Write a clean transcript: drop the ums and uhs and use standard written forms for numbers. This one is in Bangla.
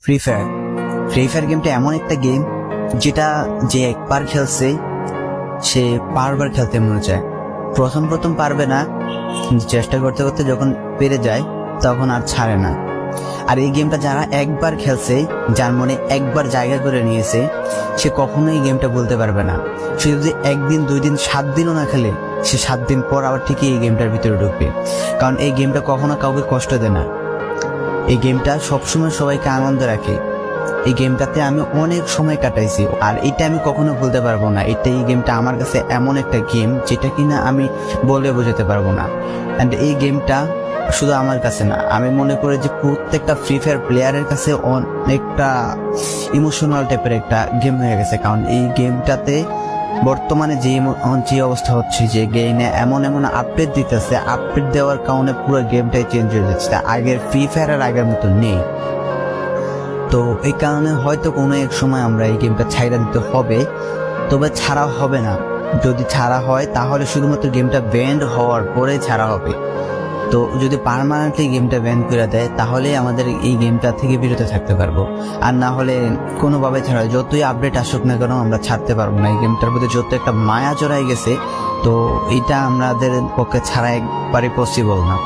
ফ্রি ফায়ার গেমটা এমন একটা গেম যেটা যে একবার খেলছে সে বারবার খেলতে মনে চায়। প্রথম পারবে না, চেষ্টা করতে করতে যখন পেরে যায় তখন আর ছাড়ে না। আর এই গেমটা যারা একবার খেলছে, যার মনে একবার জায়গা করে নিয়েছে, সে কখনোই এই গেমটা বলতে পারবে না। সে যদি 1 দিন 2 দিন 7 দিনও না খেলে, সে 7 দিন পর আবার ঠিকই এই গেমটার ভিতরে ঢুকবে। কারণ এই গেমটা কখনো কাউকে কষ্ট দেয় না। এই গেমটা সবসময় সবাইকে আনন্দ রাখে। এই গেমটাতে আমি অনেক সময় কাটাইছি, আর এটা আমি কখনো ভুলতে পারবো না। এই গেমটা আমার কাছে এমন একটা গেম যেটা কিনা আমি বলে বোঝাতে পারবো না। অ্যান্ড এই গেমটা শুধু আমার কাছে না, আমি মনে করি যে প্রত্যেকটা ফ্রি ফায়ার প্লেয়ারের কাছে অনেকটা ইমোশনাল টাইপের একটা গেম হয়ে গেছে। কারণ এই গেমটাতে বর্তমানে যে অবস্থা হচ্ছে, যে গেমে এমন আপডেট দিতেছে, আপডেট দেওয়ার কারণে পুরো গেমটাই চেঞ্জ হয়ে যাচ্ছে। আগের ফ্রি ফায়ার আর আগের মতো নেই। তো এই কারণে হয়তো কোনো এক সময় আমরা এই গেমটা ছাইড়া দিতে হবে, তবে ছাড়া হবে না। যদি ছাড়া হয় তাহলে শুধুমাত্র গেমটা ব্যান্ড হওয়ার পরে ছাড়া হবে। তো যদি পার্মানেন্টলি গেমটা ব্যান করে দেয় তাহলে আমাদের এই গেমটা থেকে বিরত থাকতে পারবো। আর না হলে কোনোভাবে ছাড়া, যতই আপডেট আসুক না কেন আমরা ছাড়তে পারবো না। এই গেমটার প্রতি যত একটা মায়া জড়াই গেছে, তো এটা আমাদের পক্ষে ছাড়া একবারে পসিবল না।